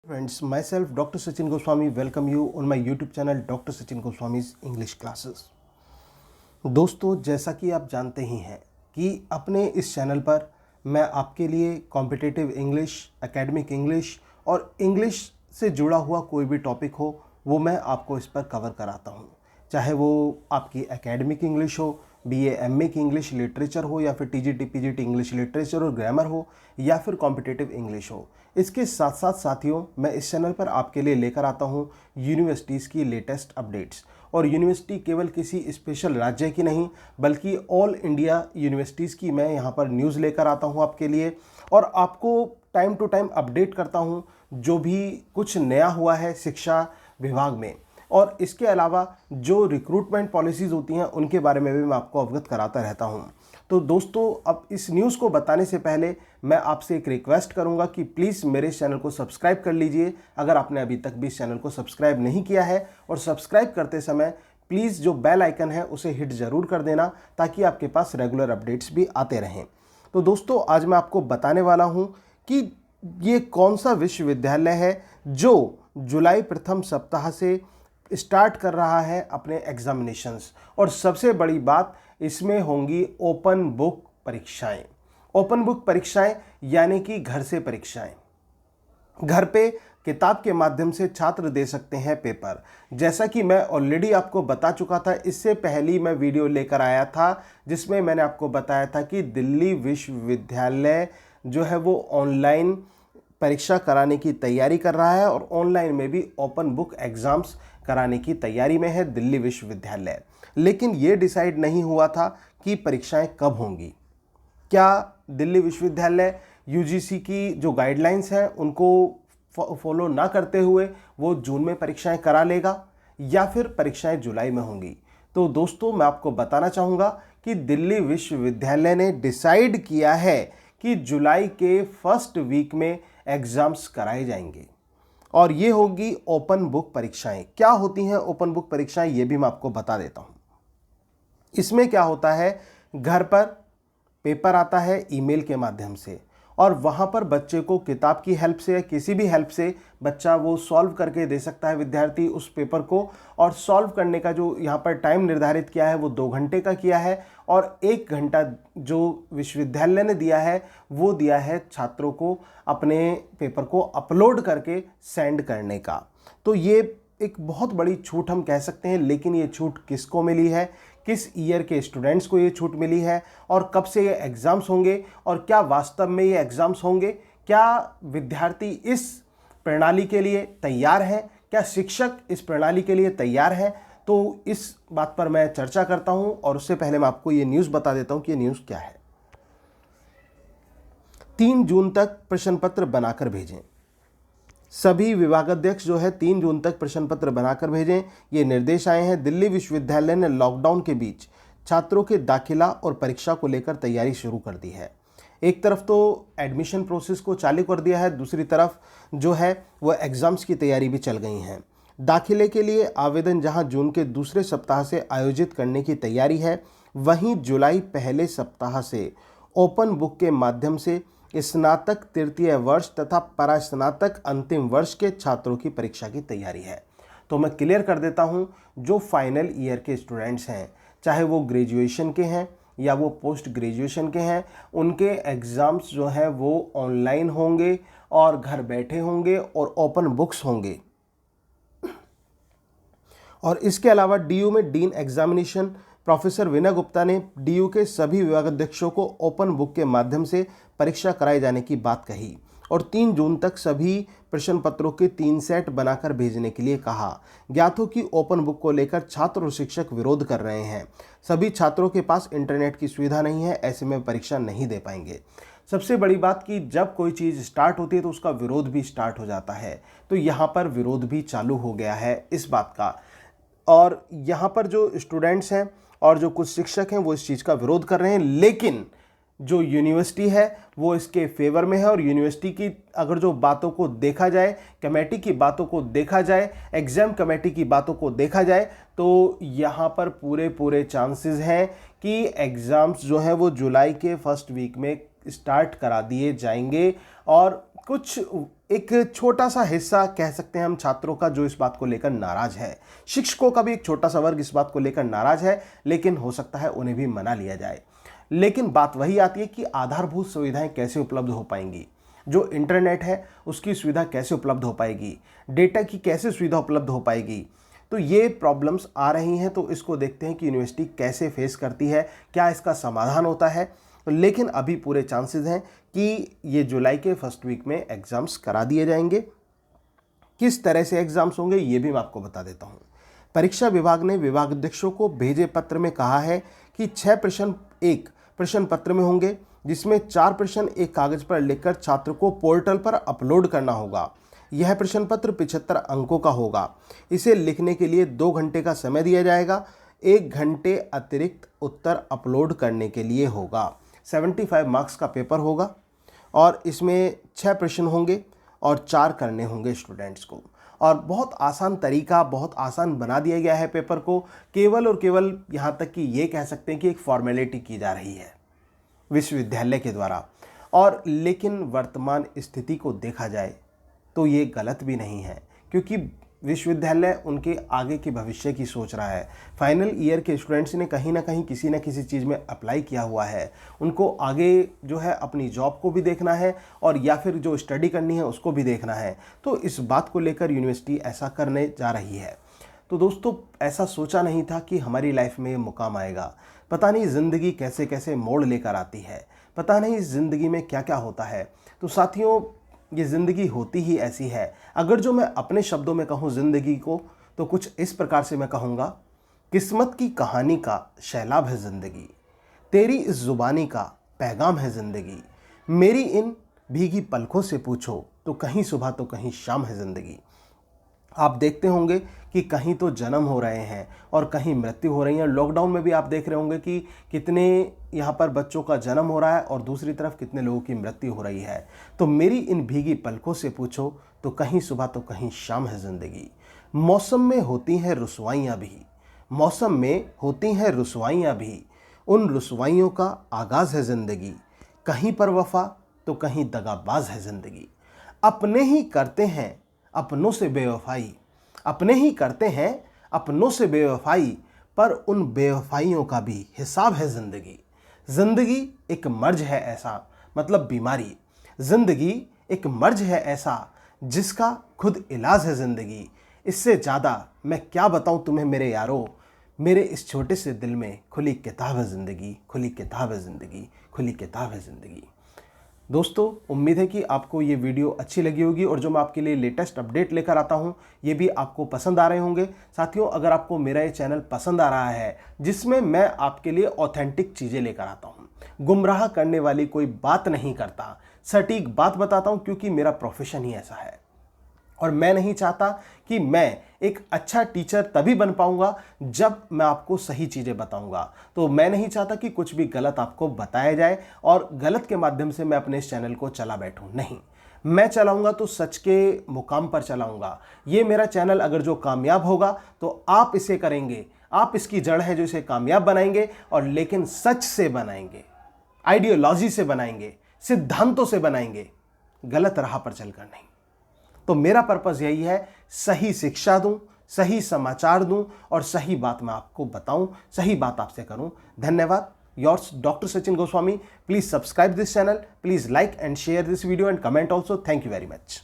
Friends, myself Dr. Sachin Goswami welcome you on my YouTube channel Dr. Sachin Goswami's English Classes। दोस्तों, जैसा कि आप जानते ही हैं कि अपने इस चैनल पर मैं आपके लिए कॉम्पिटिटिव इंग्लिश, एकेडमिक इंग्लिश और इंग्लिश से जुड़ा हुआ कोई भी टॉपिक हो वो मैं आपको इस पर कवर कराता हूँ। चाहे वो आपकी एकेडमिक इंग्लिश हो, BA MA की इंग्लिश लिटरेचर हो, या फिर TGT PGT इंग्लिश लिटरेचर और ग्रामर हो, या फिर कॉम्पिटिटिव इंग्लिश हो। इसके साथ साथ साथियों, मैं इस चैनल पर आपके लिए लेकर आता हूँ यूनिवर्सिटीज़ की लेटेस्ट अपडेट्स। और यूनिवर्सिटी केवल किसी स्पेशल राज्य की नहीं बल्कि ऑल इंडिया यूनिवर्सिटीज़ की मैं यहाँ पर न्यूज़ लेकर आता हूँ आपके लिए, और आपको टाइम टू टाइम अपडेट करता हूँ जो भी कुछ नया हुआ है शिक्षा विभाग में। और इसके अलावा जो रिक्रूटमेंट पॉलिसीज़ होती हैं उनके बारे में भी मैं आपको अवगत कराता रहता हूं। तो दोस्तों, अब इस न्यूज़ को बताने से पहले मैं आपसे एक रिक्वेस्ट करूंगा कि प्लीज़ मेरे इस चैनल को सब्सक्राइब कर लीजिए अगर आपने अभी तक भी इस चैनल को सब्सक्राइब नहीं किया है। और सब्सक्राइब करते समय प्लीज़ जो बेल आइकन है उसे हिट ज़रूर कर देना ताकि आपके पास रेगुलर अपडेट्स भी आते रहें। तो दोस्तों, आज मैं आपको बताने वाला हूँ कि ये कौन सा विश्वविद्यालय है जो जुलाई प्रथम सप्ताह से स्टार्ट कर रहा है अपने एग्जामिनेशंस। और सबसे बड़ी बात, इसमें होंगी ओपन बुक परीक्षाएं। ओपन बुक परीक्षाएं यानी कि घर से परीक्षाएं। घर पे किताब के माध्यम से छात्र दे सकते हैं पेपर। जैसा कि मैं ऑलरेडी आपको बता चुका था, इससे पहले मैं वीडियो लेकर आया था जिसमें मैंने आपको बताया था कि दिल्ली विश्वविद्यालय जो है वो ऑनलाइन परीक्षा कराने की तैयारी कर रहा है और ऑनलाइन में भी ओपन बुक एग्ज़ाम्स कराने की तैयारी में है दिल्ली विश्वविद्यालय। लेकिन ये डिसाइड नहीं हुआ था कि परीक्षाएं कब होंगी। क्या दिल्ली विश्वविद्यालय UGC की जो गाइडलाइंस हैं उनको फॉलो ना करते हुए वो जून में परीक्षाएं करा लेगा, या फिर परीक्षाएं जुलाई में होंगी? तो दोस्तों, मैं आपको बताना चाहूँगा कि दिल्ली विश्वविद्यालय ने डिसाइड किया है कि जुलाई के फर्स्ट वीक में एग्ज़ाम्स कराए जाएंगे और ये होगी ओपन बुक परीक्षाएं। क्या होती हैं ओपन बुक परीक्षाएं, ये भी मैं आपको बता देता हूं। इसमें क्या होता है, घर पर पेपर आता है ईमेल के माध्यम से, और वहां पर बच्चे को किताब की हेल्प से या किसी भी हेल्प से बच्चा वो सॉल्व करके दे सकता है, विद्यार्थी उस पेपर को। और सॉल्व करने का जो यहाँ पर टाइम निर्धारित किया है वो 2 घंटे का किया है, और 1 घंटा जो विश्वविद्यालय ने दिया है वो दिया है छात्रों को अपने पेपर को अपलोड करके सेंड करने का। तो ये एक बहुत बड़ी छूट हम कह सकते हैं, लेकिन ये छूट किसको मिली है, किस ईयर के स्टूडेंट्स को ये छूट मिली है, और कब से ये एग्ज़ाम्स होंगे, और क्या वास्तव में ये एग्ज़ाम्स होंगे? क्या विद्यार्थी इस प्रणाली के लिए तैयार हैं? क्या शिक्षक इस प्रणाली के लिए तैयार हैं? तो इस बात पर मैं चर्चा करता हूं, और उससे पहले मैं आपको ये न्यूज़ बता देता हूं कि ये न्यूज़ क्या है। 3 जून तक प्रश्न पत्र बनाकर भेजें। सभी विभागाध्यक्ष जो है 3 जून तक प्रश्न पत्र बनाकर भेजें, ये निर्देश आए हैं। दिल्ली विश्वविद्यालय ने लॉकडाउन के बीच छात्रों के दाखिला और परीक्षा को लेकर तैयारी शुरू कर दी है। एक तरफ तो एडमिशन प्रोसेस को चालू कर दिया है, दूसरी तरफ जो है वो एग्ज़ाम्स की तैयारी भी चल गई हैं। दाखिले के लिए आवेदन जहां जून के दूसरे सप्ताह से आयोजित करने की तैयारी है, वहीं जुलाई पहले सप्ताह से ओपन बुक के माध्यम से स्नातक तृतीय वर्ष तथा परास्नातक अंतिम वर्ष के छात्रों की परीक्षा की तैयारी है। तो मैं क्लियर कर देता हूं, जो फाइनल ईयर के स्टूडेंट्स हैं, चाहे वो ग्रेजुएशन के हैं या वो पोस्ट ग्रेजुएशन के हैं, उनके एग्ज़ाम्स जो हैं वो ऑनलाइन होंगे और घर बैठे होंगे और ओपन बुक्स होंगे। और इसके अलावा DU में डीन एग्जामिनेशन प्रोफेसर विनय गुप्ता ने DU के सभी विभागाध्यक्षों को ओपन बुक के माध्यम से परीक्षा कराए जाने की बात कही, और 3 जून तक सभी प्रश्न पत्रों के 3 सेट बनाकर भेजने के लिए कहा। ज्ञात हो कि ओपन बुक को लेकर छात्र और शिक्षक विरोध कर रहे हैं। सभी छात्रों के पास इंटरनेट की सुविधा नहीं है, ऐसे में परीक्षा नहीं दे पाएंगे। सबसे बड़ी बात कि जब कोई चीज़ स्टार्ट होती है तो उसका विरोध भी स्टार्ट हो जाता है, तो यहाँ पर विरोध भी चालू हो गया है इस बात का। और यहाँ पर जो स्टूडेंट्स हैं और जो कुछ शिक्षक हैं वो इस चीज़ का विरोध कर रहे हैं, लेकिन जो यूनिवर्सिटी है वो इसके फेवर में है। और यूनिवर्सिटी की अगर जो बातों को देखा जाए, कमेटी की बातों को देखा जाए, एग्ज़ाम कमेटी की बातों को देखा जाए, तो यहाँ पर पूरे चांसेस हैं कि एग्ज़ाम्स जो है वो जुलाई के फर्स्ट वीक में स्टार्ट करा दिए जाएंगे। और कुछ एक छोटा सा हिस्सा कह सकते हैं हम छात्रों का जो इस बात को लेकर नाराज है, शिक्षकों का भी एक छोटा सा वर्ग इस बात को लेकर नाराज है, लेकिन हो सकता है उन्हें भी मना लिया जाए। लेकिन बात वही आती है कि आधारभूत सुविधाएं कैसे उपलब्ध हो पाएंगी, जो इंटरनेट है उसकी सुविधा कैसे उपलब्ध हो पाएगी, डेटा की कैसे सुविधा उपलब्ध हो पाएगी। तो ये प्रॉब्लम्स आ रही हैं, तो इसको देखते हैं कि यूनिवर्सिटी कैसे फेस करती है, क्या इसका समाधान होता है। लेकिन अभी पूरे चांसेस हैं कि ये जुलाई के फर्स्ट वीक में एग्ज़ाम्स करा दिए जाएंगे। किस तरह से एग्ज़ाम्स होंगे ये भी मैं आपको बता देता हूँ। परीक्षा विभाग ने विभागाध्यक्षों को भेजे पत्र में कहा है कि 6 प्रश्न एक प्रश्न पत्र में होंगे, जिसमें 4 प्रश्न एक कागज़ पर लिखकर छात्र को पोर्टल पर अपलोड करना होगा। यह प्रश्न पत्र 75 अंकों का होगा। इसे लिखने के लिए 2 घंटे का समय दिया जाएगा। 1 घंटे अतिरिक्त उत्तर अपलोड करने के लिए होगा। 75 मार्क्स का पेपर होगा और इसमें 6 प्रश्न होंगे और 4 करने होंगे स्टूडेंट्स को। और बहुत आसान तरीका, बहुत आसान बना दिया गया है पेपर को। केवल और केवल यहाँ तक कि ये कह सकते हैं कि एक फॉर्मेलिटी की जा रही है विश्वविद्यालय के द्वारा। और लेकिन वर्तमान स्थिति को देखा जाए तो ये गलत भी नहीं है, क्योंकि विश्वविद्यालय उनके आगे के भविष्य की सोच रहा है। फाइनल ईयर के स्टूडेंट्स ने कहीं ना कहीं किसी न किसी चीज़ में अप्लाई किया हुआ है। उनको आगे जो है अपनी जॉब को भी देखना है और या फिर जो स्टडी करनी है उसको भी देखना है। तो इस बात को लेकर यूनिवर्सिटी ऐसा करने जा रही है। तो दोस्तों, ऐसा सोचा नहीं था कि हमारी लाइफ में ये मुकाम आएगा। पता नहीं ज़िंदगी कैसे कैसे मोड़ लेकर आती है, पता नहीं ज़िंदगी में क्या क्या होता है। तो साथियों, ये ज़िंदगी होती ही ऐसी है। अगर जो मैं अपने शब्दों में कहूँ ज़िंदगी को, तो कुछ इस प्रकार से मैं कहूँगा, किस्मत की कहानी का सैलाब है ज़िंदगी, तेरी इस ज़ुबानी का पैगाम है ज़िंदगी, मेरी इन भीगी पलकों से पूछो तो कहीं सुबह तो कहीं शाम है ज़िंदगी। आप देखते होंगे कि कहीं तो जन्म हो रहे हैं और कहीं मृत्यु हो रही है। लॉकडाउन में भी आप देख रहे होंगे कि कितने यहाँ पर बच्चों का जन्म हो रहा है और दूसरी तरफ कितने लोगों की मृत्यु हो रही है। तो मेरी इन भीगी पलकों से पूछो तो कहीं सुबह तो कहीं शाम है ज़िंदगी। मौसम में होती हैं रुसवाइयाँ भी, मौसम में होती हैं रुसवाइयाँ भी, उन रुसवाइयों का आगाज़ है ज़िंदगी। कहीं पर वफा तो कहीं दगाबाज है ज़िंदगी। अपने ही करते हैं अपनों से बेवफाई, अपने ही करते हैं अपनों से बेवफाई, पर उन बेवफाइयों का भी हिसाब है ज़िंदगी। ज़िंदगी एक मर्ज है ऐसा, मतलब बीमारी। ज़िंदगी एक मर्ज है ऐसा जिसका खुद इलाज है ज़िंदगी। इससे ज़्यादा मैं क्या बताऊं तुम्हें मेरे यारो, मेरे इस छोटे से दिल में खुली किताब है ज़िंदगी, खुली किताब है ज़िंदगी, खुली किताब है ज़िंदगी। दोस्तों, उम्मीद है कि आपको ये वीडियो अच्छी लगी होगी और जो मैं आपके लिए लेटेस्ट अपडेट लेकर आता हूँ ये भी आपको पसंद आ रहे होंगे। साथियों, अगर आपको मेरा ये चैनल पसंद आ रहा है जिसमें मैं आपके लिए ऑथेंटिक चीज़ें लेकर आता हूँ, गुमराह करने वाली कोई बात नहीं करता, सटीक बात बताता हूँ, क्योंकि मेरा प्रोफेशन ही ऐसा है। और मैं नहीं चाहता कि मैं एक अच्छा टीचर तभी बन पाऊंगा जब मैं आपको सही चीज़ें बताऊंगा। तो मैं नहीं चाहता कि कुछ भी गलत आपको बताया जाए और गलत के माध्यम से मैं अपने इस चैनल को चला बैठूं। नहीं, मैं चलाऊंगा तो सच के मुकाम पर चलाऊंगा। ये मेरा चैनल अगर जो कामयाब होगा तो आप इसे करेंगे, आप इसकी जड़ है जो इसे कामयाब बनाएंगे, और लेकिन सच से बनाएंगे, आइडियोलॉजी से बनाएंगे, सिद्धांतों से बनाएंगे, गलत राह पर चलकर नहीं। तो मेरा पर्पस यही है, सही शिक्षा दूं, सही समाचार दूं और सही बात मैं आपको बताऊं, सही बात आपसे करूं। धन्यवाद। Yours doctor Sachin Goswami. Please subscribe this channel, please like and share this video and comment also. Thank you very much.